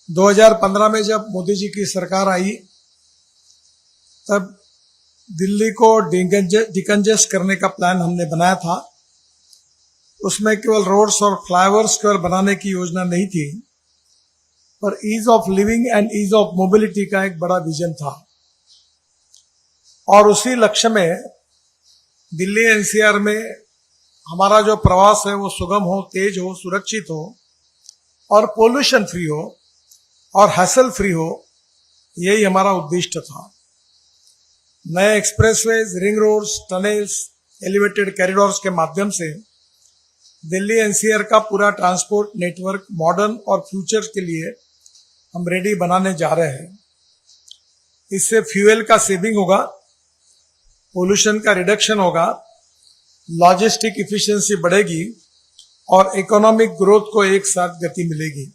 2015 में जब मोदी जी की सरकार आई तब दिल्ली को डिकंजेस्ट करने का प्लान हमने बनाया था। उसमें केवल रोड्स और फ्लाईओवर्स केवल बनाने की योजना नहीं थी, पर ease of living and ease of mobility का एक बड़ा विजन था। और उसी लक्ष्य में दिल्ली एनसीआर में हमारा जो प्रवास है वो सुगम हो, तेज हो, सुरक्षित हो और पोल्यूशन फ्री हो और हैसल फ्री हो, यही हमारा उद्देश्य था। नए expressways, ring roads, tunnels, elevated corridors के माध्यम से दिल्ली एनसीआर का पूरा ट्रांसपोर्ट नेटवर्क मॉडर्न और फ्यूचर के लिए हम रेडी बनाने जा रहे हैं। इससे फ्यूल का सेविंग होगा, पोल्यूशन का रिडक्शन होगा, लॉजिस्टिक इफिशिएंसी बढ़ेगी और इकोनॉमिक ग्रोथ को एक साथ गति मिलेगी।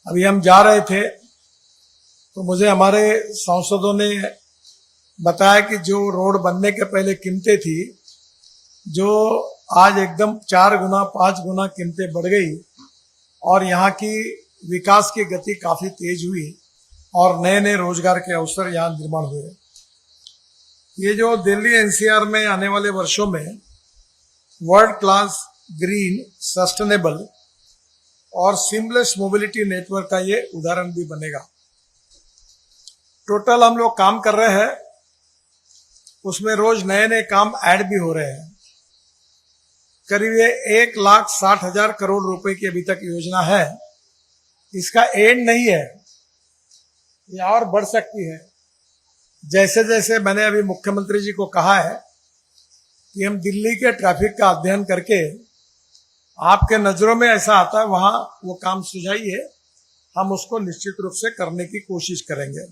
अभी हम जा रहे थे तो मुझे हमारे सांसदों ने बताया कि जो रोड बनने के पहले कीमतें थी, जो आज एकदम 4 गुना 5 गुना कीमतें बढ़ गई और यहाँ की विकास की गति काफी तेज हुई और नए नए रोजगार के अवसर यहाँ निर्माण हुए। ये जो दिल्ली एनसीआर में आने वाले वर्षों में वर्ल्ड क्लास ग्रीन, सस्टेनेबल और सीमलेस मोबिलिटी नेटवर्क का ये उदाहरण भी बनेगा। टोटल हम लोग काम कर रहे हैं, उसमें रोज नए नए काम ऐड भी हो रहे हैं। करीब ये 1,60,000 करोड़ रुपए की अभी तक योजना है। इसका एंड नहीं है, ये और बढ़ सकती है। जैसे जैसे मैंने अभी मुख्यमंत्री जी को कहा है कि हम दिल्ली के ट्रैफिक का अध्ययन करके आपके नजरों में ऐसा आता है वहां वो काम सुझाइए, हम उसको निश्चित रूप से करने की कोशिश करेंगे।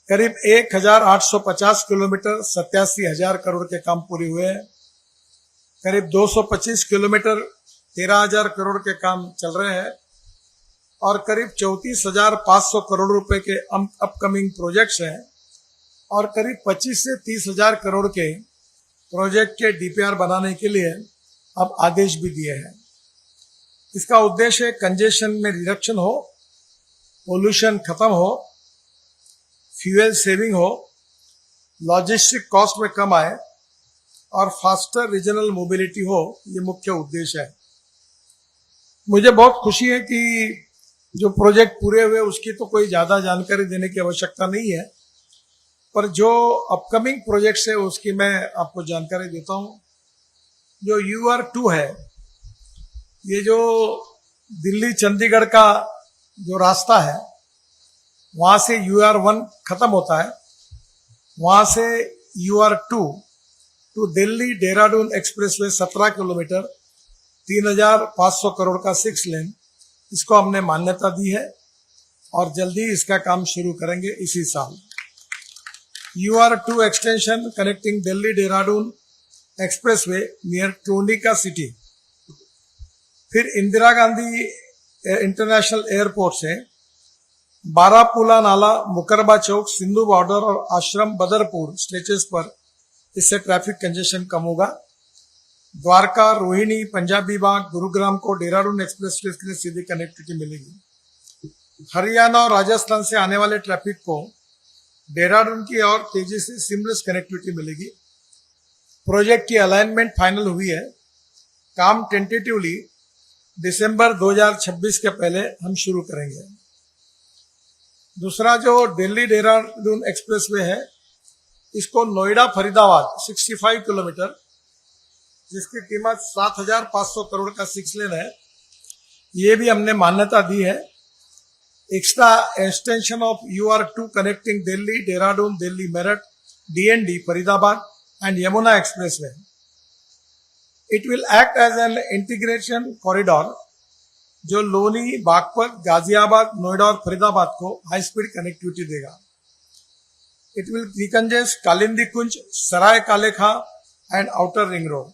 करीब 1,850 किलोमीटर 87,000 करोड़ के काम पूरे हुए हैं। करीब 225 किलोमीटर 13,000 करोड़ के काम चल रहे हैं और करीब 34,500 करोड़ रुपए के अपकमिंग प्रोजेक्ट्स हैं और करीब 25 से 30,000 करोड़ के प्रोजेक्ट के डीपीआर बनाने के लिए अब आदेश भी दिए हैं। इसका उद्देश्य कंजेशन में रिडक्शन हो, पोल्यूशन खत्म हो, फ्यूल सेविंग हो, लॉजिस्टिक कॉस्ट में कम आए और फास्टर रीजनल मोबिलिटी हो, ये मुख्य उद्देश्य है। मुझे बहुत खुशी है कि जो प्रोजेक्ट पूरे हुए उसकी तो कोई ज्यादा जानकारी देने की आवश्यकता नहीं है, पर जो अपकमिंग प्रोजेक्ट्स है उसकी मैं आपको जानकारी देता हूं। जो UR2 है, ये जो दिल्ली चंडीगढ़ का जो रास्ता है, वहां से UR1 खत्म होता है, वहां से UR2 to Delhi Dehradun expressway 17 kilometre 3,500 crore का 6 लेन, इसको हमने मान्यता दी है और जल्दी इसका काम शुरू करेंगे इसी साल। UR2 extension connecting Delhi Dehradun expressway near Tronica city, फिर इंदिरा गांधी इंटरनेशनल एयरपोर्ट से बारापुला नाला, मुकरबा चौक, सिंधु बॉर्डर और आश्रम बदरपुर स्ट्रेचेस पर इससे ट्रैफिक कंजेशन कम होगा। द्वारका, रोहिणी, पंजाबी बाग, गुरुग्राम को देहरादून एक्सप्रेसवे के लिए सीधी कनेक्टिविटी मिलेगी। हरियाणा और राजस्थान से आने वाले ट्रैफिक को देहरादून की और तेजी से सीमलेस कनेक्टिविटी मिलेगी। प्रोजेक्ट की अलाइनमेंट फाइनल हुई है। काम टेंटेटिवली दिसंबर 2026 के पहले हम शुरू करेंगे। दूसरा जो दिल्ली देहरादून एक्सप्रेसवे है, इसको नोएडा फरीदाबाद 65 किलोमीटर, जिसकी कीमत 7,500 करोड़ का 6 लेन है, ये भी हमने मान्यता दी है। Extra extension of UR2 connecting Delhi Dehradun, Delhi Meerut, DND Faridabad and Yamuna Expressway. It will act as an integration corridor जो लोनी, बागपत, गाजियाबाद, नोएडा और फरीदाबाद को हाई स्पीड कनेक्टिविटी देगा। It will decongest Kalindi Kunj, Sarai Kale Khan and outer ring road.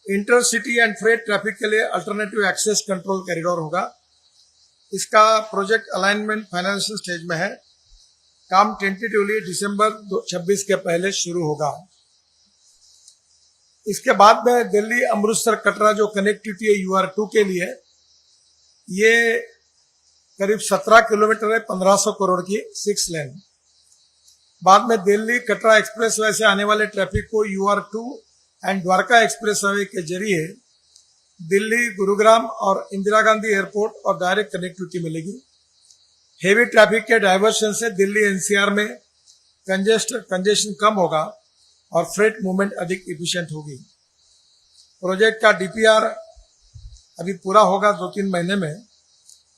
Intercity and freight traffic के लिए अल्टरनेटिव एक्सेस कंट्रोल कॉरिडोर होगा। इसका project alignment financial stage में है। काम टेंटेटिवली दिसंबर 2026 के पहले शुरू होगा। इसके बाद में दिल्ली अमृतसर कटरा जो कनेक्टिविटी है UR2 के लिए, ये करीब 17 किलोमीटर है, 1500 करोड़ की 6 लेन। बाद में दिल्ली कटरा एक्सप्रेस वे से आने वाले ट्रैफिक को UR2 and Dwarka express way के जरिए दिल्ली, गुरुग्राम और इंदिरा गांधी एयरपोर्ट और डायरेक्ट कनेक्टिविटी मिलेगी। हेवी ट्रैफिक के डाइवर्शन से दिल्ली NCR में कंजेशन कम होगा और फ्रेट मूवमेंट अधिक इफिशिएंट होगी। प्रोजेक्ट का DPR अभी पूरा होगा 2-3 महीने में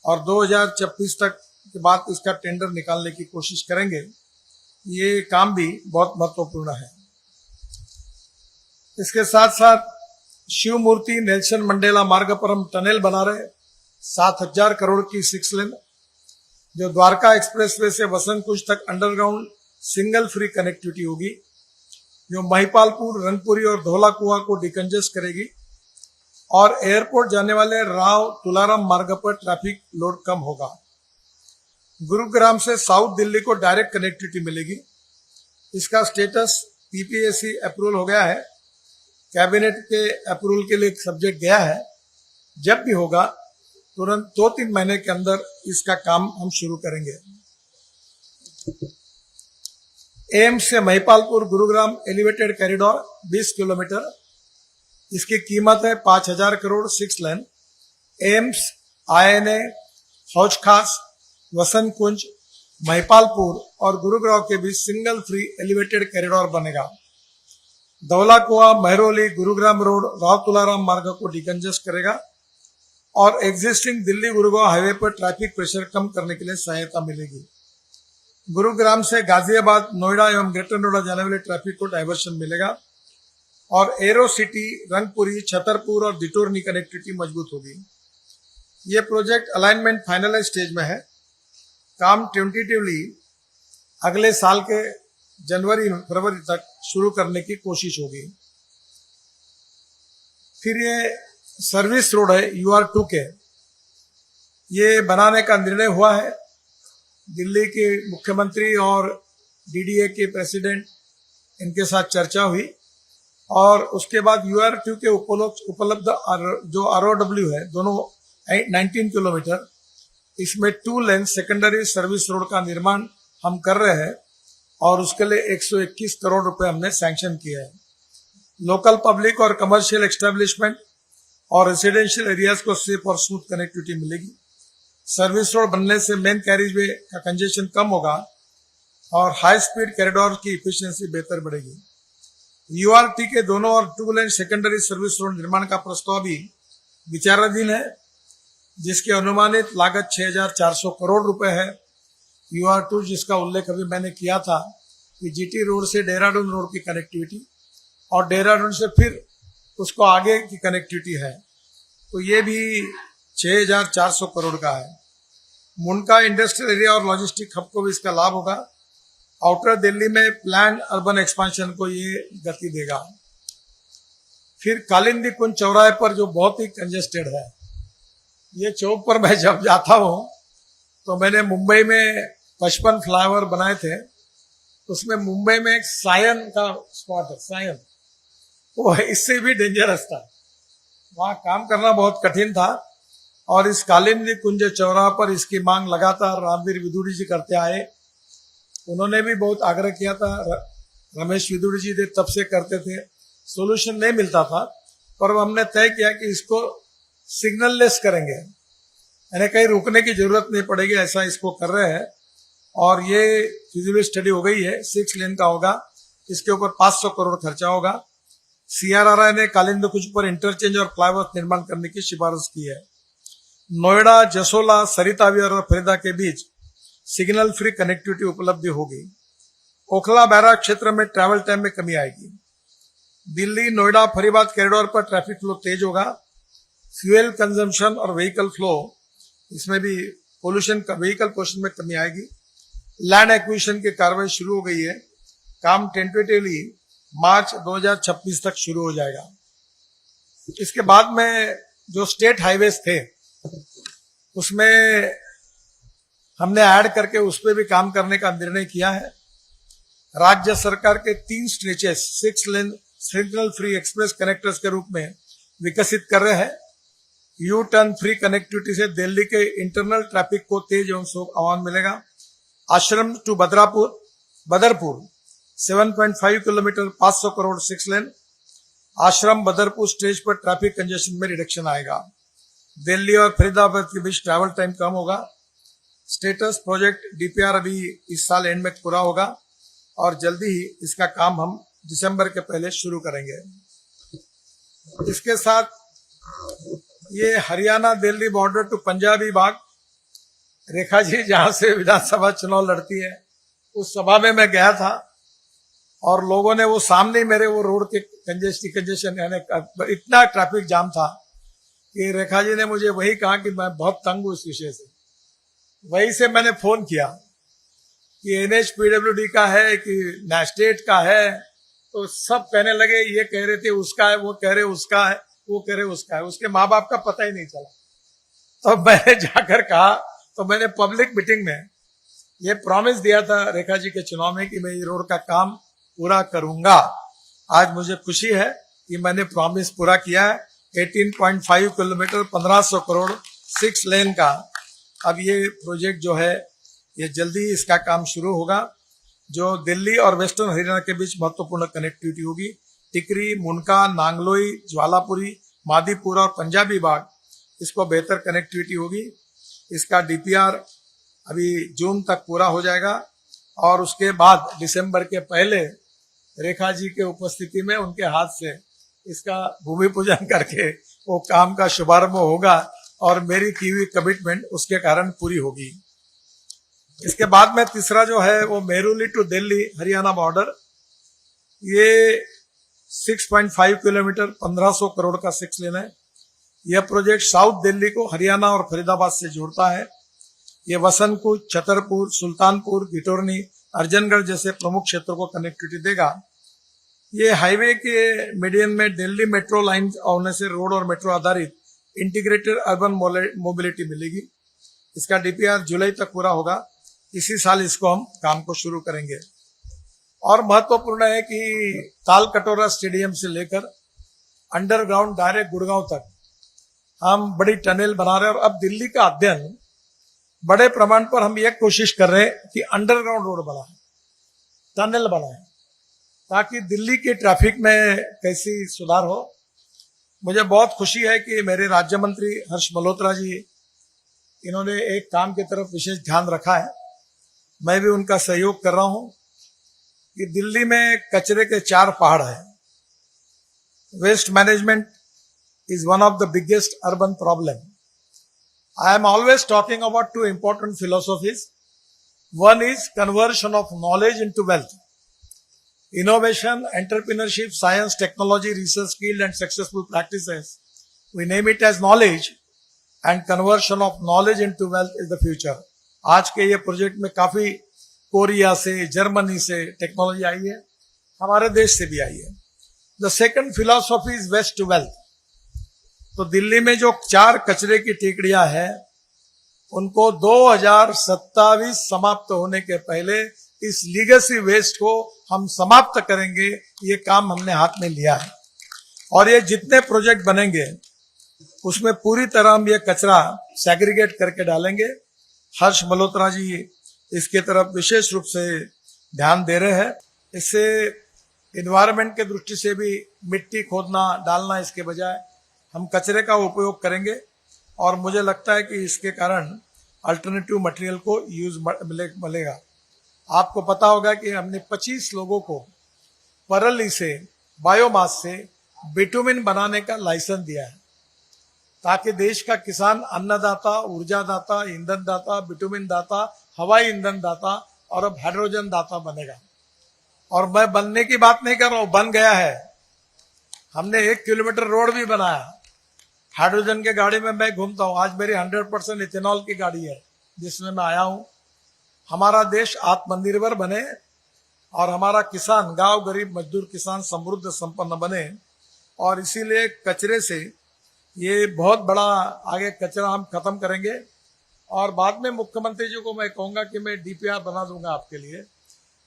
और 2026 तक के बाद इसका टेंडर निकालने की कोशिश करेंगे। ये काम भी बहुत महत्वपूर्ण है। इसके साथ साथ शिव मूर्ति नेल्सन मंडेला मार्ग पर हम टनल बना रहे, 7000 करोड़ की 6 लेन, जो द्वारका एक्सप्रेसवे से वसंत कुंज तक अंडरग्राउंड सिंगल फ्री कनेक्टिविटी होगी, जो महिपालपुर, रंगपुरी और धौला कुआं को डिकंजेस्ट करेगी और एयरपोर्ट जाने वाले राव तुलाराम मार्ग पर ट्रैफिक लोड कम होगा। गुरुग्राम से साउथ दिल्ली को डायरेक्ट कनेक्टिविटी मिलेगी। इसका स्टेटस PPAC अप्रूवल हो गया है, कैबिनेट के अप्रूवल के लिए सब्जेक्ट गया है। जब भी होगा तुरंत 2-3 महीने के अंदर इसका काम हम शुरू करेंगे। एम्स से Mahipalpur Gurugram elevated corridor 20 kilometre, इसकी कीमत है 5000 करोड़ 6 लेन। एम्स, INA, हौज खास, वसंत कुंज, महिपालपुर और गुरुग्राम के बीच सिंगल फ्री एलिवेटेड कॉरिडोर बनेगा। धौला कुआं, महरौली, गुरुग्राम रोड, राव तुलाराम मार्ग को डिकंजेस्ट करेगा और एग्जिस्टिंग दिल्ली गुरुग्राम हाईवे पर ट्रैफिक प्रेशर कम करने के लिए सहायता मिलेगी। गुरुग्राम से गाजियाबाद, नोएडा एवं ग्रेटर नोएडा जाने वाले ट्रैफिक को डाइवर्शन मिलेगा और एरो सिटी, रंगपुरी, छतरपुर और दिटोरनी कनेक्टिविटी मजबूत होगी। ये प्रोजेक्ट अलाइनमेंट फाइनल स्टेज में है। काम टेंटेटिवली अगले साल के जनवरी-फरवरी तक शुरू करने की कोशिश होगी। फिर ये सर्विस रोड है UR2 के, ये बनाने का निर्णय हुआ है। दिल्ली के मुख्यमंत्री और DDA के प्रेसिडेंट, इनके साथ चर्चा हुई और उसके बाद UR2 के उपलब्ध जो ROW है, दोनों 19 किलोमीटर, इसमें 2 लेन सेकेंडरी सर्विस रोड का निर्माण हम कर रहे हैं और उसके लिए 121 करोड़ रुपए हमने सैंक्शन किया है। लोकल पब्लिक और कमर्शियल एस्टेब्लिशमेंट और रेसिडेंशियल एरियाज को सेफ और स्मूथ कनेक्टिविटी मिलेगी। सर्विस रोड बनने से मेन कैरिजवे का कंजेशन कम होगा और हाई स्पीड कॉरिडोर की इफिशियंसी बेहतर बढ़ेगी। URT के दोनों और 2 लेन सेकेंडरी सर्विस रोड निर्माण का प्रस्ताव भी विचाराधीन है, जिसकी अनुमानित लागत 6400 करोड़ रुपए है। UR2 जिसका उल्लेख अभी मैंने किया था कि GT रोड से देहरादून रोड की कनेक्टिविटी और देहरादून से फिर उसको आगे की कनेक्टिविटी है, तो ये भी 6400 करोड़ का है। मुंडका इंडस्ट्रियल एरिया और लॉजिस्टिक हब को भी इसका लाभ होगा। आउटर दिल्ली में प्लान अर्बन एक्सपांशन को ये गति देगा। फिर कालिंदी कुंज चौराहे पर जो बहुत ही कंजेस्टेड है, ये चौक पर मैं जब जाता हूँ तो मैंने मुंबई में 55 फ्लाईओवर बनाए थे, उसमें मुंबई में एक सायन का स्पॉट है, सायन, वो इससे भी डेंजरस था। वहां काम करना बहुत कठिन था और इस कालिंदी कुंज चौराहा पर इसकी मांग लगातार रामवीर विदुड़ी जी करते आए। उन्होंने भी बहुत आग्रह किया था, रमेश विदुड़ी जी तब से करते थे, सोल्यूशन नहीं मिलता था, पर हमने तय किया कि इसको सिग्नल लेस करेंगे, यानी कहीं रुकने की जरूरत नहीं पड़ेगी, ऐसा इसको कर रहे हैं। और ये फिजिबिलिटी स्टडी हो गई है, 6 लेन का होगा, इसके ऊपर 500 करोड़ खर्चा होगा। CRRI ने कालिंदी कुंज पर इंटरचेंज और फ्लाईओवर निर्माण करने की सिफारिश की है। नोएडा, जसोला, सरिता विहार और फरीदा के बीच सिग्नल फ्री कनेक्टिविटी उपलब्ध होगी। ओखला बैराज क्षेत्र में ट्रैवल टाइम में कमी आएगी। दिल्ली, नोएडा, फरीदाबाद कॉरिडोर पर ट्रैफिक फ्लो तेज होगा। फ्यूल कंजम्पशन और व्हीकल फ्लो, इसमें भी पोल्यूशन का व्हीकल पोल्यूशन में कमी आएगी। लैंड एक्विजिशन की कार्रवाई शुरू हो गई है। काम टेंटेटिवली मार्च 2026 तक शुरू हो जाएगा। इसके बाद में जो स्टेट हाईवेज थे उसमें हमने ऐड करके उस पर भी काम करने का निर्णय किया है। राज्य सरकार के 3 स्ट्रेचेस 6 लेन सिग्नल फ्री एक्सप्रेस कनेक्टर्स के रूप में विकसित कर रहे हैं। यू टर्न फ्री कनेक्टिविटी से दिल्ली के इंटरनल ट्रैफिक को तेज एवं आह्वान मिलेगा। आश्रम टू बदरपुर 7.5 किलोमीटर 500 करोड़ 6 लेन। आश्रम बदरपुर स्टेज पर ट्रैफिक कंजेशन में रिडक्शन आएगा। दिल्ली और फरीदाबाद के बीच ट्रैवल टाइम कम होगा। स्टेटस प्रोजेक्ट डीपीआर अभी इस साल एंड में पूरा होगा और जल्दी ही इसका काम हम दिसंबर के पहले शुरू करेंगे। इसके साथ ये हरियाणा दिल्ली बॉर्डर टू पंजाबी बाग, रेखा जी जहां से विधानसभा चुनाव लड़ती है उस सभा में मैं गया था और लोगों ने वो सामने मेरे वो रोड के कंजेशन यानी इतना ट्रैफिक जाम था कि रेखा जी ने मुझे वही कहा कि मैं बहुत तंग हूं इस विषय से। वही से मैंने फोन किया कि NHPWD का है कि स्टेट का है, तो सब कहने लगे, ये कह रहे थे उसका है, वो कह रहे उसका है, वो कह रहे उसका है, उसके माँ बाप का पता ही नहीं चला। तो मैंने जाकर कहा, तो मैंने पब्लिक मीटिंग में ये प्रॉमिस दिया था रेखा जी के चुनाव में कि मैं ये रोड का काम पूरा करूंगा। आज मुझे खुशी है कि मैंने प्रॉमिस पूरा किया है। 18.5 किलोमीटर 1500 करोड़ 6 लेन का अब ये प्रोजेक्ट जो है ये जल्दी इसका काम शुरू होगा, जो दिल्ली और वेस्टर्न हरियाणा के बीच महत्वपूर्ण कनेक्टिविटी होगी। टिकरी, मुनका, नांगलोई, ज्वालापुरी, मादीपुर और पंजाबी बाग, इसको बेहतर कनेक्टिविटी होगी। इसका डीपीआर अभी जून तक पूरा हो जाएगा और उसके बाद दिसंबर के पहले रेखा जी के उपस्थिति में उनके हाथ से इसका भूमि पूजन करके वो काम का शुभारंभ होगा और मेरी की हुई कमिटमेंट उसके कारण पूरी होगी। इसके बाद में तीसरा जो है वो मेहरुली टू दिल्ली हरियाणा बॉर्डर, ये 6.5 किलोमीटर 1500 करोड़ का 6 लेन है। यह प्रोजेक्ट साउथ दिल्ली को हरियाणा और फरीदाबाद से जोड़ता है। ये वसंतकुच, छतरपुर, सुल्तानपुर, गिटोरनी, अर्जनगढ़ जैसे प्रमुख क्षेत्रों को कनेक्टिविटी देगा। ये हाईवे के मीडियन में दिल्ली मेट्रो लाइन होने से रोड और मेट्रो आधारित इंटीग्रेटेड अर्बन मोबिलिटी मिलेगी। इसका डीपीआर जुलाई तक पूरा होगा। इसी साल इसको हम काम को शुरू करेंगे। और महत्वपूर्ण है कि तालकटोरा स्टेडियम से लेकर अंडरग्राउंड डायरेक्ट गुड़गांव तक हम बड़ी टनल बना रहे हैं। और अब दिल्ली का अध्ययन बड़े प्रमाण पर हम ये कोशिश कर रहे हैं कि अंडरग्राउंड रोड बनाए, टनल बनाए, ताकि दिल्ली के ट्रैफिक में कैसी सुधार हो। मुझे बहुत खुशी है कि मेरे राज्य मंत्री हर्ष मल्होत्रा जी, इन्होंने एक काम की तरफ विशेष ध्यान रखा है। मैं भी उनका सहयोग कर रहा हूं कि दिल्ली में कचरे के 4 पहाड़ हैं। Waste management is one of the biggest urban problem. I am always talking about 2 important philosophies. One is conversion of knowledge into wealth. Innovation, entrepreneurship, science, technology, research, skill and successful practices. We name it as knowledge, and conversion of knowledge into wealth is the future. आज के ये project में काफी Korea से, Germany से technology आई है, हमारे देश से भी आई है। The second philosophy is waste to wealth. तो दिल्ली में जो 4 कचरे की टेकड़ियां हैं, उनको 2027 समाप्त होने के पहले इस लीगेसी वेस्ट को हम समाप्त करेंगे। ये काम हमने हाथ में लिया है और ये जितने प्रोजेक्ट बनेंगे उसमें पूरी तरह हम ये कचरा सेग्रीगेट करके डालेंगे। हर्ष मल्होत्रा जी इसके तरफ विशेष रूप से ध्यान दे रहे हैं। इससे एनवायरनमेंट के दृष्टि से भी मिट्टी खोदना डालना इसके बजाय हम कचरे का उपयोग करेंगे और मुझे लगता है कि इसके कारण अल्टरनेटिव मटेरियल को यूज मिलेगा। आपको पता होगा कि हमने 25 लोगों को परली से, बायोमास से बिटुमिन बनाने का लाइसेंस दिया है, ताकि देश का किसान अन्नदाता, ऊर्जादाता, ईंधन दाता, बिटुमिन दाता, हवाई ईंधन दाता और अब हाइड्रोजन दाता बनेगा। और मैं बनने की बात नहीं कर रहा हूं, बन गया है। हमने 1 किलोमीटर रोड भी बनाया। हाइड्रोजन के गाड़ी में मैं घूमता हूं। आज मेरी 100% इथेनॉल की गाड़ी है जिसमें मैं आया हूं। हमारा देश आत्मनिर्भर बने और हमारा किसान, गांव गरीब मजदूर किसान समृद्ध संपन्न बने। और इसीलिए कचरे से ये बहुत बड़ा आगे कचरा हम खत्म करेंगे। और बाद में मुख्यमंत्री जी को मैं कहूंगा कि मैं डीपीआर बना दूंगा आपके लिए।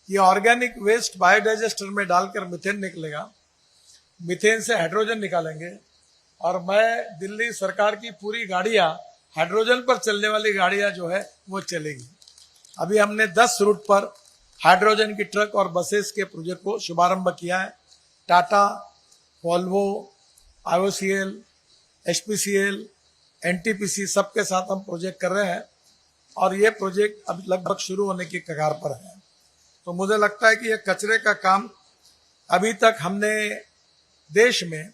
ये ऑर्गेनिक वेस्ट बायोडाइजेस्टर में डालकर मीथेन निकलेगा, मीथेन से हाइड्रोजन निकालेंगे और मैं दिल्ली सरकार की पूरी गाड़ियां हाइड्रोजन पर चलने वाली गाड़ियां जो है वो चलेगी। अभी हमने 10 रूट पर हाइड्रोजन की ट्रक और बसेस के प्रोजेक्ट को शुभारंभ किया है। Tata, Volvo, IOCL, HPCL, NTPC सबके साथ हम प्रोजेक्ट कर रहे हैं और ये प्रोजेक्ट अब लगभग शुरू होने की कगार पर है। तो मुझे लगता है कि ये कचरे का काम अभी तक हमने देश में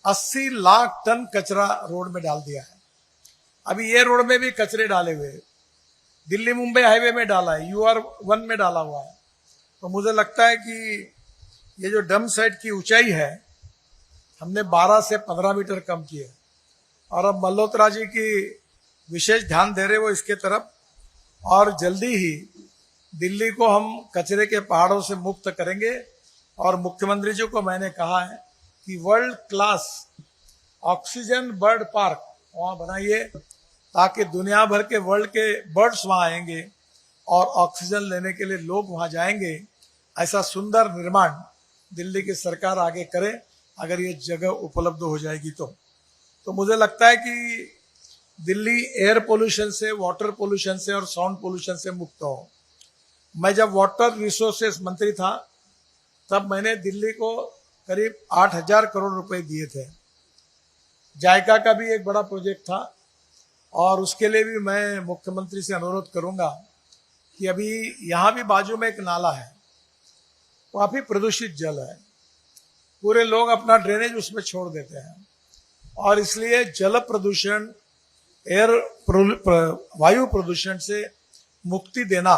80 लाख टन कचरा रोड में डाल दिया है। अभी ये रोड में भी कचरे डाले हुए हैं, दिल्ली मुंबई हाईवे में डाला है, UR1 में डाला हुआ है। तो मुझे लगता है कि ये जो डंप साइट की ऊंचाई है हमने 12 से 15 मीटर कम की है और अब मल्होत्रा जी की विशेष ध्यान दे रहे वो इसके तरफ, और जल्दी ही दिल्ली को हम कचरे के पहाड़ों से मुक्त करेंगे। और मुख्यमंत्री जी को मैंने कहा है कि world class oxygen bird park वहां बनाइए ताकि दुनिया भर के वर्ल्ड के बर्ड्स वहां आएंगे और ऑक्सीजन लेने के लिए लोग वहां जाएंगे। ऐसा सुंदर निर्माण दिल्ली की सरकार आगे करे अगर ये जगह उपलब्ध हो जाएगी तो मुझे लगता है कि दिल्ली एयर पोल्यूशन से, वाटर पोल्यूशन से और साउंड पोल्यूशन से मुक्त हो। मैं जब वाटर रिसोर्सेस मंत्री था तब मैंने दिल्ली को करीब 8,000 करोड़ रुपए दिए थे। जायका का भी एक बड़ा प्रोजेक्ट था और उसके लिए भी मैं मुख्यमंत्री से अनुरोध करूंगा कि अभी यहाँ भी बाजू में एक नाला है, काफी प्रदूषित जल है, पूरे लोग अपना ड्रेनेज उसमें छोड़ देते हैं और इसलिए जल प्रदूषण, वायु प्रदूषण से मुक्ति देना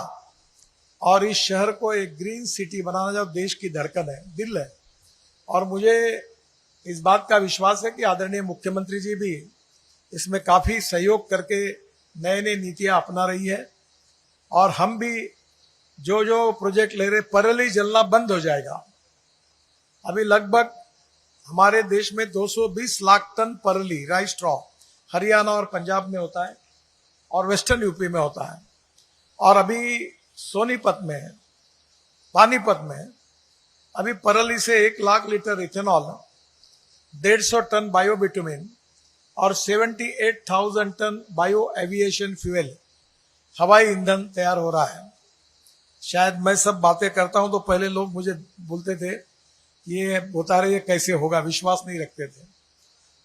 और इस शहर को एक ग्रीन सिटी बनाना जो देश की धड़कन है, दिल है। और मुझे इस बात का विश्वास है कि आदरणीय मुख्यमंत्री जी भी इसमें काफी सहयोग करके नए नई नीतियां अपना रही है और हम भी जो जो प्रोजेक्ट ले रहे, परली जलना बंद हो जाएगा। अभी लगभग हमारे देश में 220 लाख टन परली राइस स्ट्रॉ हरियाणा और पंजाब में होता है और वेस्टर्न यूपी में होता है, और अभी सोनीपत में, पानीपत में अभी परली से 1 लाख लीटर इथेनॉल, 150 टन बायोबिटुमिन और 78,000 टन बायो एविएशन फ्यूल, हवाई ईंधन तैयार हो रहा है। शायद मैं सब बातें करता हूं तो पहले लोग मुझे बोलते थे ये बता रहे कैसे होगा, विश्वास नहीं रखते थे,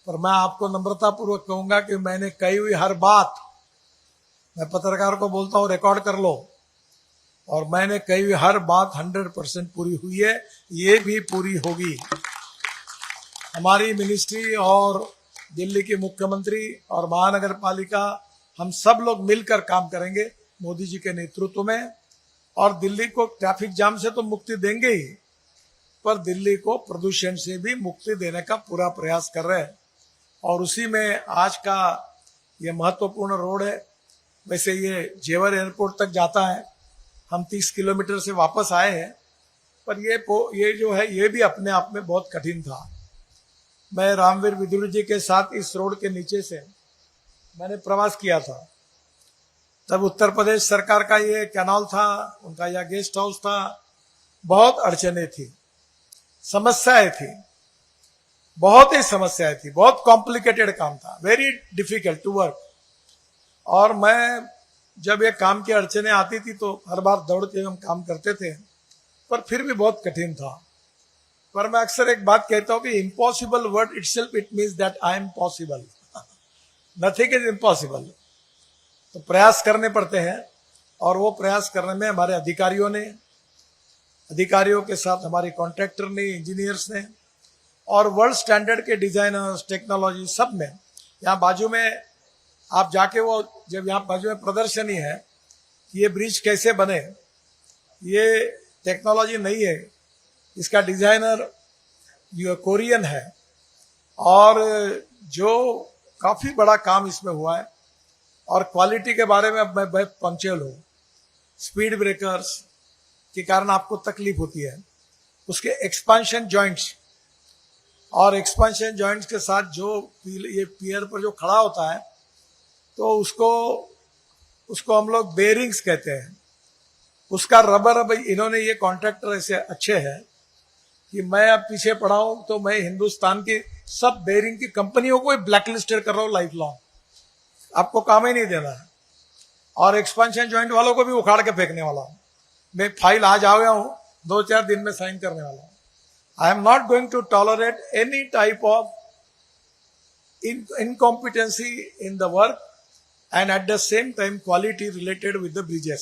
पर मैं आपको नम्रता पूर्वक कहूंगा कि मैंने कही हुई हर बात, मैं पत्रकार को बोलता हूं रिकॉर्ड कर लो, और मैंने कही हुई हर बात 100% पूरी हुई है, ये भी पूरी होगी। हमारी मिनिस्ट्री और दिल्ली के मुख्यमंत्री और महानगर पालिका, हम सब लोग मिलकर काम करेंगे मोदी जी के नेतृत्व में, और दिल्ली को ट्रैफिक जाम से तो मुक्ति देंगे ही, पर दिल्ली को प्रदूषण से भी मुक्ति देने का पूरा प्रयास कर रहे हैं। और उसी में आज का ये महत्वपूर्ण रोड है। वैसे ये जेवर एयरपोर्ट तक जाता है, हम 30 किलोमीटर से वापस आए हैं, पर ये जो है ये भी अपने आप में बहुत कठिन था। मैं रामवीर विदुर जी के साथ इस रोड के नीचे से मैंने प्रवास किया था, तब उत्तर प्रदेश सरकार का ये कैनाल था, उनका यह गेस्ट हाउस था, बहुत अड़चने थी, समस्याएं थी, बहुत ही समस्याएं थी, बहुत कॉम्प्लिकेटेड काम था, वेरी डिफिकल्ट टू वर्क। और मैं जब ये काम की अड़चने आती थी तो हर बार दौड़ के हम काम करते थे, पर फिर भी बहुत कठिन था। पर मैं अक्सर एक बात कहता हूं कि impossible word itself it means that I M possible, nothing is impossible. तो प्रयास करने पड़ते हैं, और वो प्रयास करने में हमारे अधिकारियों के साथ हमारे कॉन्ट्रैक्टर ने, इंजीनियर्स ने, और वर्ल्ड स्टैंडर्ड के डिजाइनर्स, टेक्नोलॉजी सब में। यहाँ बाजू में आप जाके वो जब यहाँ बाजू में प्रदर्शनी है कि ये ब्रिज कैसे बने, ये टेक्नोलॉजी नहीं है, इसका डिजाइनर कोरियन है, और जो काफी बड़ा काम इसमें हुआ है। और क्वालिटी के बारे में अब मैं बहुत पंक्चुअल हूँ। स्पीड ब्रेकर्स के कारण आपको तकलीफ होती है, उसके एक्सपांशन जॉइंट्स, और एक्सपांशन जॉइंट्स के साथ जो ये पियर पर जो खड़ा होता है तो उसको हम लोग बेरिंग्स कहते हैं। उसका रबर, अब इन्होंने ये कॉन्ट्रैक्टर ऐसे अच्छे हैं कि मैं अब पीछे पड़ा हूं तो मैं हिंदुस्तान की सब बेरिंग की कंपनियों को ब्लैकलिस्टेड कर रहा हूं लाइफ लॉन्ग, आपको काम ही नहीं देना है। और एक्सपेंशन जॉइंट वालों को भी उखाड़ के फेंकने वाला हूं। मैं फाइल आज आ गया हूं, 2-4 दिन में साइन करने वाला हूं। I am not going to tolerate any type of incompetency in the work and at the same time quality related with the bridges।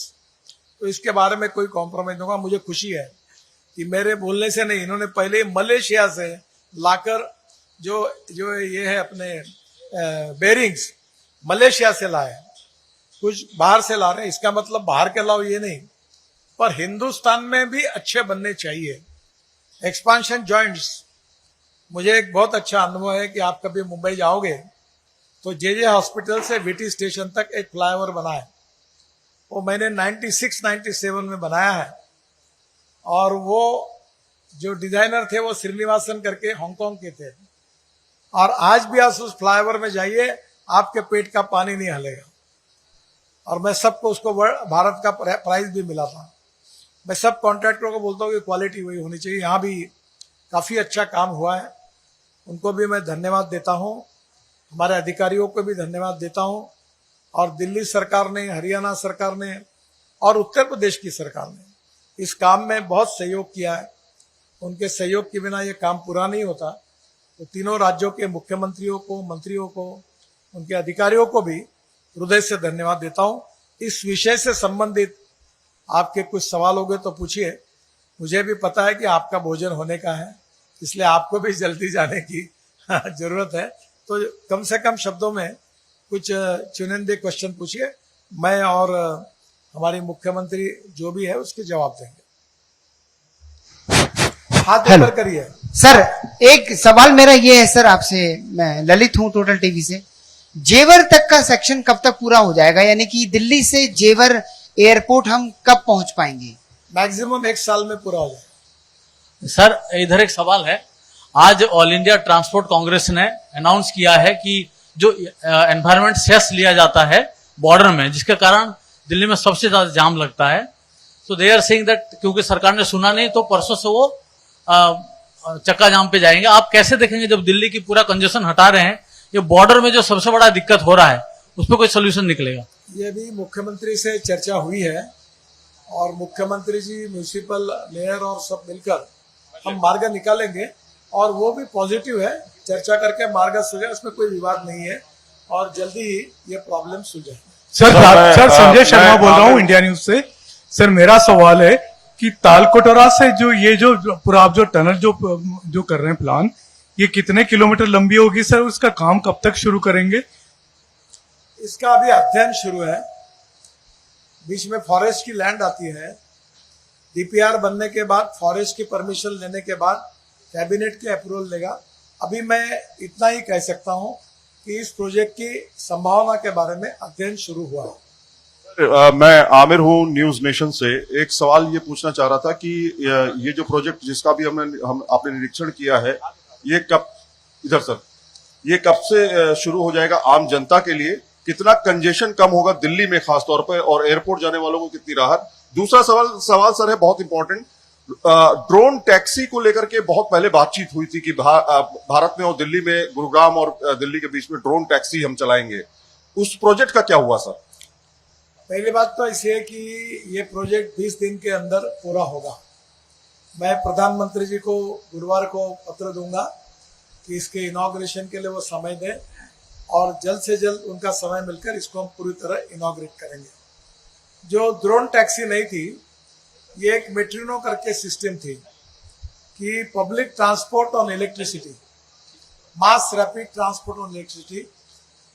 तो इसके बारे में कोई कॉम्प्रोमाइज नहीं होगा। मुझे खुशी है कि मेरे बोलने से नहीं, इन्होंने पहले मलेशिया से लाकर जो ये है अपने बेरिंग्स मलेशिया से लाए, कुछ बाहर से ला रहे हैं। इसका मतलब बाहर के लाओ ये नहीं, पर हिंदुस्तान में भी अच्छे बनने चाहिए। एक्सपांशन जॉइंट्स, मुझे एक बहुत अच्छा अनुभव है कि आप कभी मुंबई जाओगे तो जे हॉस्पिटल से वीटी स्टेशन तक एक फ्लाईओवर बना है, वो मैंने 96-97 में बनाया है। और वो जो डिजाइनर थे वो श्रीनिवासन करके हांगकांग के थे। और आज भी आप उस फ्लाईओवर में जाइए, आपके पेट का पानी नहीं हलेगा। और मैं सबको, उसको भारत का प्राइज भी मिला था। मैं सब कॉन्ट्रैक्टरों को बोलता हूँ कि क्वालिटी वही होनी चाहिए। यहाँ भी काफी अच्छा काम हुआ है, उनको भी मैं धन्यवाद देता हूं, हमारे अधिकारियों को भी धन्यवाद देता हूं। और दिल्ली सरकार ने, हरियाणा सरकार ने और उत्तर प्रदेश की सरकार ने इस काम में बहुत सहयोग किया है। उनके सहयोग के बिना ये काम पूरा नहीं होता। तो तीनों राज्यों के मुख्यमंत्रियों को, मंत्रियों को, उनके अधिकारियों को भी हृदय से धन्यवाद देता हूं। इस विषय से संबंधित आपके कुछ सवाल हो गए तो पूछिए। मुझे भी पता है कि आपका भोजन होने का है, इसलिए आपको भी जल्दी जाने की जरूरत है। तो कम से कम शब्दों में कुछ चुनिंदे क्वेश्चन पूछिए, मैं और हमारी मुख्यमंत्री जो भी है उसके जवाब देंगे। हाथ ऊपर करिए। सर, एक सवाल मेरा ये है सर आपसे, मैं ललित हूं टोटल टीवी से। जेवर तक का सेक्शन कब तक पूरा हो जाएगा, यानी कि दिल्ली से जेवर एयरपोर्ट हम कब पहुंच पाएंगे? मैक्सिमम 1 साल में पूरा हो जाएगा। सर, इधर एक सवाल है। आज ऑल इंडिया ट्रांसपोर्ट कांग्रेस ने अनाउंस किया है कि जो एनवायरमेंट सेस लिया जाता है बॉर्डर में, जिसके कारण दिल्ली में सबसे ज्यादा जाम लगता है। तो दे आर सेइंग दैट क्योंकि सरकार ने सुना नहीं, तो परसों से वो चक्का जाम पे जाएंगे। आप कैसे देखेंगे जब दिल्ली की पूरा कंजेशन हटा रहे हैं, ये बॉर्डर में जो सबसे बड़ा दिक्कत हो रहा है उस पर कोई सोल्यूशन निकलेगा? ये भी मुख्यमंत्री से चर्चा हुई है और मुख्यमंत्री जी, म्यूनिसिपल मेयर और सब मिलकर हम मार्ग निकालेंगे। और वो भी पॉजिटिव है, चर्चा करके मार्ग सुलझे, उसमें कोई विवाद नहीं है और जल्दी ही ये प्रॉब्लम सुलझे। सर संजय शर्मा बोल रहा हूँ इंडिया न्यूज से। सर, मेरा सवाल है कि तालकोटरा से जो पूरा आप जो टनल जो कर रहे हैं प्लान, ये कितने किलोमीटर लंबी होगी सर? उसका काम कब तक शुरू करेंगे? इसका अभी अध्ययन शुरू है। बीच में फॉरेस्ट की लैंड आती है, डीपीआर बनने के बाद, फॉरेस्ट की परमिशन लेने के बाद कैबिनेट के अप्रूवल लेगा। अभी मैं इतना ही कह सकता हूं कि इस प्रोजेक्ट की संभावना के बारे में अध्ययन शुरू हुआ है। मैं आमिर हूं न्यूज नेशन से। एक सवाल ये पूछना चाह रहा था कि ये जो प्रोजेक्ट जिसका भी आपने निरीक्षण किया है, ये कब, इधर सर, ये कब से शुरू हो जाएगा आम जनता के लिए? कितना कंजेशन कम होगा दिल्ली में खासतौर पर, और एयरपोर्ट जाने वालों को कितनी राहत? दूसरा सवाल सर है बहुत इंपॉर्टेंट। ड्रोन टैक्सी को लेकर के बहुत पहले बातचीत हुई थी कि भारत में और दिल्ली में, गुरुग्राम और दिल्ली के बीच में ड्रोन टैक्सी हम चलाएंगे। उस प्रोजेक्ट का क्या हुआ सर? पहली बात तो ऐसी है कि ये प्रोजेक्ट 20 दिन के अंदर पूरा होगा। मैं प्रधानमंत्री जी को गुरुवार को पत्र दूंगा कि इसके इनॉग्रेशन के लिए वो समय दें और जल्द से जल्द उनका समय मिलकर इसको हम पूरी तरह इनॉग्रेट करेंगे। जो ड्रोन टैक्सी नहीं थी, ये एक मेट्रिनो करके सिस्टम थी कि public transport on electricity, mass rapid transport on electricity.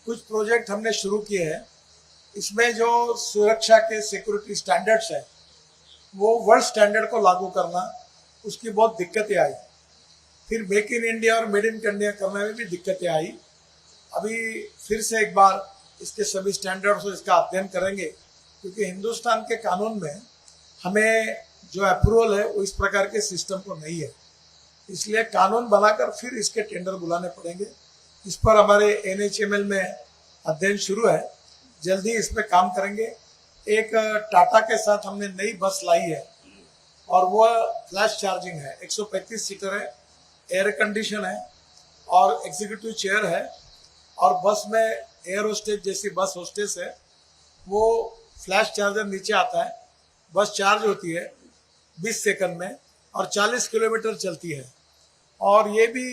कुछ प्रोजेक्ट हमने शुरू किए हैं। इसमें जो सुरक्षा के सिक्योरिटी स्टैंडर्ड्स है, वो वर्ल्ड स्टैंडर्ड को लागू करना, उसकी बहुत दिक्कतें आई। फिर मेक इन इंडिया और मेड इन इंडिया करने में भी दिक्कतें आई। अभी फिर से एक बार इसके सभी स्टैंडर्ड्स और इसका अध्ययन करेंगे, क्योंकि हिंदुस्तान के कानून में हमें जो अप्रूवल है वो इस प्रकार के सिस्टम को नहीं है। इसलिए कानून बनाकर फिर इसके टेंडर बुलाने पड़ेंगे। इस पर हमारे NHML में अध्ययन शुरू है, जल्दी इस पर काम करेंगे। एक टाटा के साथ हमने नई बस लाई है और वो फ्लैश चार्जिंग है, 135 सीटर है, एयर कंडीशन है और एग्जीक्यूटिव चेयर है, और बस में एयर होस्टेस जैसी बस होस्टेस है, वो फ्लैश चार्जर नीचे आता है, बस चार्ज होती है 20 सेकंड में और 40 किलोमीटर चलती है, और ये भी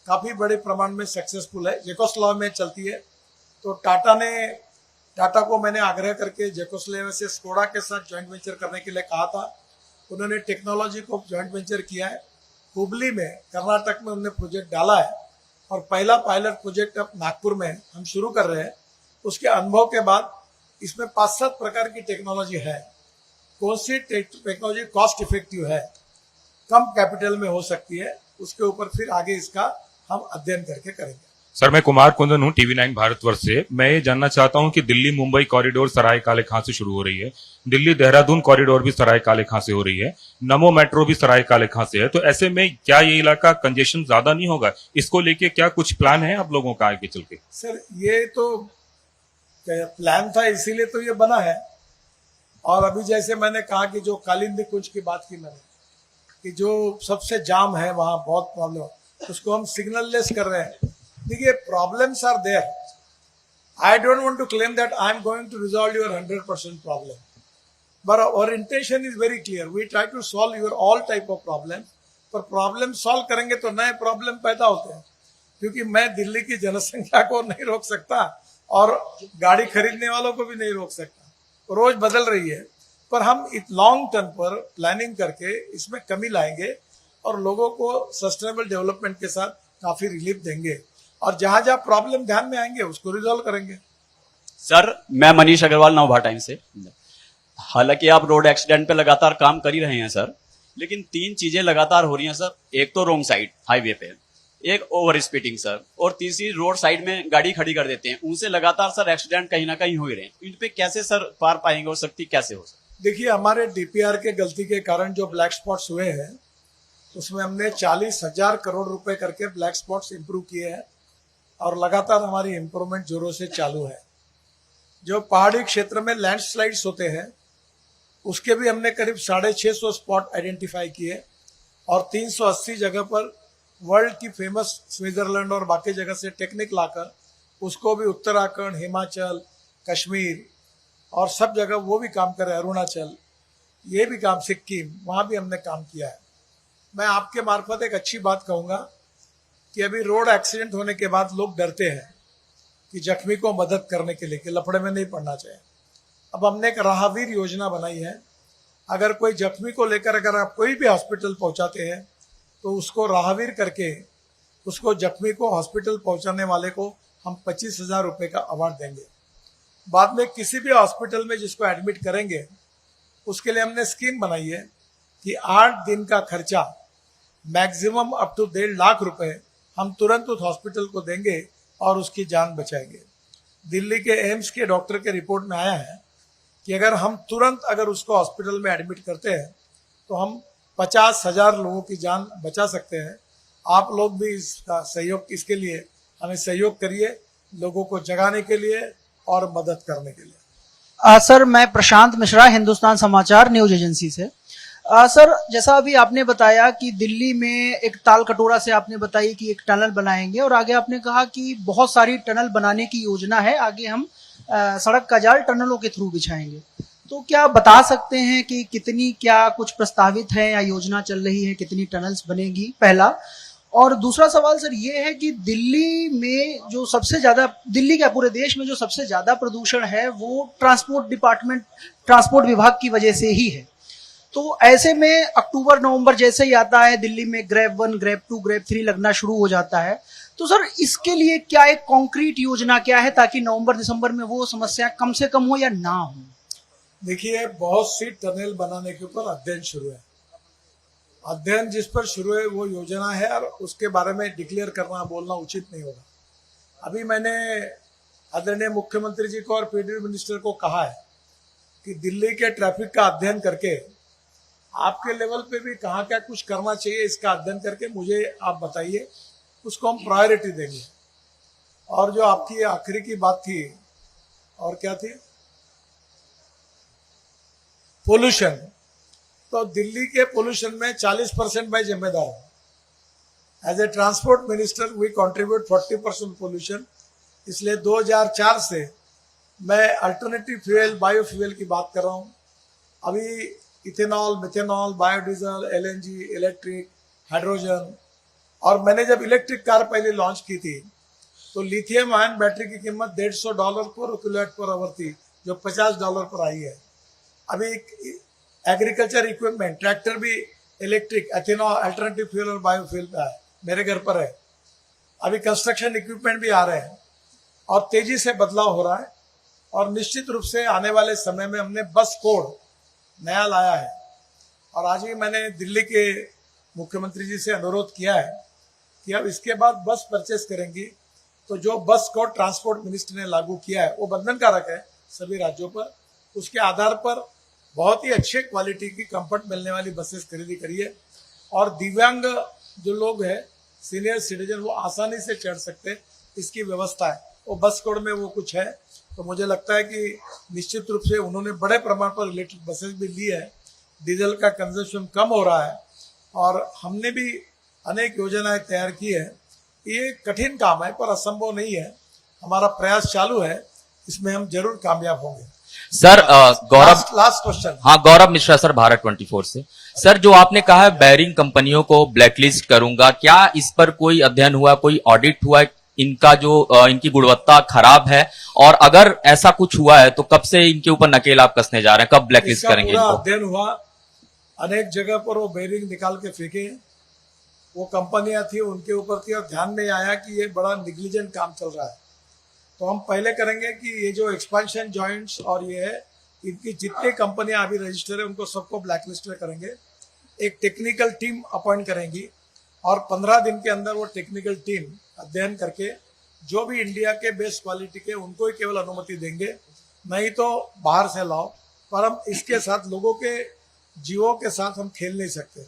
काफ़ी बड़े प्रमाण में सक्सेसफुल है। जेकोस्लोवाकिया में चलती है। तो टाटा को मैंने आग्रह करके जेकोस्लोवाकिया से स्कोडा के साथ जॉइंट वेंचर करने के लिए कहा था। उन्होंने टेक्नोलॉजी को जॉइंट वेंचर किया है। हुबली में कर्नाटक में उन्होंने प्रोजेक्ट डाला है, और पहला पायलट प्रोजेक्ट अब नागपुर में हम शुरू कर रहे हैं। उसके अनुभव के बाद इसमें 5-7 प्रकार की टेक्नोलॉजी है। कौन सी टेक्नोलॉजी कॉस्ट इफेक्टिव है, कम कैपिटल में हो सकती है, उसके ऊपर फिर आगे इसका हम अध्ययन करके करेंगे। सर, मैं कुमार कुंदन हूँ, TV9 भारतवर्ष से। मैं ये जानना चाहता हूँ कि दिल्ली मुंबई कॉरिडोर सराय काले खां से शुरू हो रही है, दिल्ली देहरादून कॉरिडोर भी सराय काले खां से हो रही है, नमो मेट्रो भी सराय काले खां से है। तो ऐसे में क्या ये इलाका कंजेशन ज्यादा नहीं होगा? इसको लेके क्या कुछ प्लान है आप लोगों का आगे चल के? सर, ये तो प्लान था, इसीलिए तो ये बना है। और अभी जैसे मैंने कहा कि जो कालिंदी कुंज की बात की मैंने, कि जो सबसे जाम है वहाँ बहुत प्रॉब्लम, उसको हम सिग्नल लेस कर रहे हैं। देखिए, problems are there. I don't want to claim that I am going to resolve your 100% problem, but our intention is very clear. We try to solve your all type of problem. पर problem solve करेंगे तो नए problem पैदा होते हैं, क्योंकि मैं दिल्ली की जनसंख्या को नहीं रोक सकता और गाड़ी खरीदने वालों को भी नहीं रोक सकता। रोज बदल रही है, पर हम लॉन्ग टर्म पर प्लानिंग करके इसमें कमी लाएंगे और लोगों को सस्टेनेबल डेवलपमेंट के साथ काफी रिलीफ देंगे, और जहां जहां प्रॉब्लम ध्यान में आएंगे उसको रिजॉल्व करेंगे। सर, मैं मनीष अग्रवाल नवभा टाइम से। हालांकि आप रोड एक्सीडेंट पे लगातार काम कर ही रहे हैं सर, लेकिन 3 चीजें लगातार हो रही हैं सर। एक तो रोंग साइड हाईवे पे, एक ओवर स्पीडिंग सर, और तीसरी रोड साइड में गाड़ी खड़ी कर देते हैं। उनसे लगातार सर एक्सीडेंट कहीं ना कहीं हो ही रहे हैं। इन पे कैसे सर पार पाएंगे और सख्ती कैसे हो सर? देखिए, हमारे डीपीआर के गलती के कारण जो ब्लैक स्पॉट्स हुए हैं, उसमें हमने 40,000 करोड़ रुपए करके ब्लैक स्पॉट्स इंप्रूव किए हैं, और लगातार हमारी इंप्रूवमेंट जोरों से चालू है। जो पहाड़ी क्षेत्र में लैंडस्लाइड्स होते हैं, उसके भी हमने करीब 650 स्पॉट आइडेंटिफाई किए, और 380 जगह पर वर्ल्ड की फेमस स्विट्जरलैंड और बाकी जगह से टेक्निक लाकर उसको भी उत्तराखंड, हिमाचल, कश्मीर और सब जगह वो भी काम कर रहे हैं, अरुणाचल, ये भी काम, सिक्किम, वहाँ भी हमने काम किया है। मैं आपके मार्फत एक अच्छी बात कहूँगा कि अभी रोड एक्सीडेंट होने के बाद लोग डरते हैं कि जख्मी को मदद करने के लिए, कि लफड़े में नहीं पड़ना चाहिए। अब हमने एक राहवीर योजना बनाई है। अगर कोई जख्मी को लेकर अगर आप कोई भी हॉस्पिटल पहुंचाते हैं, तो उसको राहवीर करके उसको जख्मी को हॉस्पिटल पहुंचाने वाले को हम 25,000 रुपये का अवार्ड देंगे। बाद में किसी भी हॉस्पिटल में जिसको एडमिट करेंगे, उसके लिए हमने स्कीम बनाई है कि 8 दिन का खर्चा मैक्सिमम अप टू 1.5 लाख रुपए हम तुरंत उस हॉस्पिटल को देंगे और उसकी जान बचाएंगे। दिल्ली के एम्स के डॉक्टर के रिपोर्ट में आया है कि अगर हम तुरंत अगर उसको हॉस्पिटल में एडमिट करते हैं, तो हम 50,000 लोगों की जान बचा सकते हैं। आप लोग भी इसका सहयोग, इसके लिए हमें सहयोग करिए, लोगों को जगाने के लिए और मदद करने के लिए। सर, मैं प्रशांत मिश्रा, हिंदुस्तान समाचार न्यूज एजेंसी से। सर, जैसा अभी आपने बताया कि दिल्ली में एक ताल कटोरा से आपने बताई कि एक टनल बनाएंगे, और आगे आपने कहा कि बहुत सारी टनल बनाने की योजना है, आगे हम सड़क का जाल टनलों के थ्रू बिछाएंगे। तो क्या आप बता सकते हैं कि कितनी, क्या कुछ प्रस्तावित है या योजना चल रही है, कितनी टनल्स बनेगी, पहला। और दूसरा सवाल सर ये है कि दिल्ली में जो सबसे ज्यादा, दिल्ली क्या पूरे देश में जो सबसे ज्यादा प्रदूषण है वो ट्रांसपोर्ट विभाग की वजह से ही है। तो ऐसे में अक्टूबर नवंबर जैसे ही आता है, दिल्ली में ग्रेप 1, ग्रेप 2, ग्रेप 3 लगना शुरू हो जाता है। तो सर, इसके लिए क्या एक कॉन्क्रीट योजना क्या है, ताकि नवंबर दिसंबर में वो समस्या कम से कम हो या ना हो? देखिए, बहुत सी टनल बनाने के ऊपर अध्ययन शुरू है। अध्ययन जिस पर शुरू है वो योजना है, और उसके बारे में डिक्लेयर करना, बोलना उचित नहीं होगा। अभी मैंने आदरणीय मुख्यमंत्री जी को और पीडब्ल्यूडी मिनिस्टर को कहा है कि दिल्ली के ट्रैफिक का अध्ययन करके आपके लेवल पे भी कहाँ क्या कुछ करना चाहिए, इसका अध्ययन करके मुझे आप बताइए, उसको हम प्रायोरिटी देंगे। और जो आपकी आखिरी की बात थी, और क्या थी, पोल्यूशन, तो दिल्ली के पोल्यूशन में 40% मैं जिम्मेदार हूं। As a transport minister we contribute 40% pollution, इसलिए 2004 से मैं अल्टरनेटिव फ्यूल बायोफ्यूल की बात कर रहा हूँ। अभी ethanol, methanol, biodiesel, LNG, electric, hydrogen, और मैंने जब इलेक्ट्रिक कार पहले लॉन्च की थी तो लिथियम आयन बैटरी की कीमत $150 पर किलोवाट पर आवर थी, जो $50 पर आई है। अभी एग्रीकल्चर इक्विपमेंट, ट्रैक्टर भी इलेक्ट्रिक, एथेनॉल, अल्टरनेटिव फ्यूल और बायोफ्यूल का है, मेरे घर पर है। अभी कंस्ट्रक्शन इक्विपमेंट भी आ रहे हैं और तेजी से बदलाव हो रहा है। और निश्चित रूप से आने वाले समय में हमने बस कोड नया लाया है, और आज ही मैंने दिल्ली के मुख्यमंत्री जी से अनुरोध किया है कि अब इसके बाद बस परचेस करेंगी तो जो बस कोड ट्रांसपोर्ट मिनिस्टर ने लागू किया है वो बंधनकारक है सभी राज्यों पर, उसके आधार पर बहुत ही अच्छे क्वालिटी की कंफर्ट मिलने वाली बसेस खरीदी करिए। और दिव्यांग जो लोग हैं, सीनियर सिटीजन, वो आसानी से चढ़ सकते, इसकी व्यवस्था है। वो बस कोड में वो कुछ है, तो मुझे लगता है कि निश्चित रूप से उन्होंने बड़े प्रमाण पर इलेक्ट्रिक बसेस भी ली है, डीजल का कंजम्पशन कम हो रहा है, और हमने भी अनेक योजनाएं तैयार की है। ये कठिन काम है पर असंभव नहीं है, हमारा प्रयास चालू है, इसमें हम जरूर कामयाब होंगे। सर गौरव, लास्ट क्वेश्चन। हाँ, गौरव मिश्रा सर, भारत 24 से। सर, जो आपने कहा है बैरिंग कंपनियों को ब्लैकलिस्ट करूंगा, क्या इस पर कोई अध्ययन हुआ, कोई ऑडिट हुआ, इनका जो इनकी गुणवत्ता खराब है, और अगर ऐसा कुछ हुआ है तो कब से इनके ऊपर नकेल आप कसने जा रहे हैं, कब ब्लैकलिस्ट करेंगे पूरा इनको? अध्ययन हुआ, अनेक जगह पर वो बेरिंग निकाल के फेंके, वो कंपनियां थी उनके ऊपर थी, और ध्यान में आया कि ये बड़ा निग्लिजेंट काम चल रहा है। तो हम पहले करेंगे कि ये जो एक्सपेंशन जॉइंट्स और ये है, इनकी जितनी कंपनियां अभी रजिस्टर है उनको सबको ब्लैकलिस्ट करेंगे। एक टेक्निकल टीम अपॉइंट करेंगी और 15 दिन के अंदर वो टेक्निकल टीम अध्ययन करके जो भी इंडिया के बेस्ट क्वालिटी के उनको ही केवल अनुमति देंगे, नहीं तो बाहर से लाओ। पर हम इसके साथ लोगों के जीवों के साथ हम खेल नहीं सकते।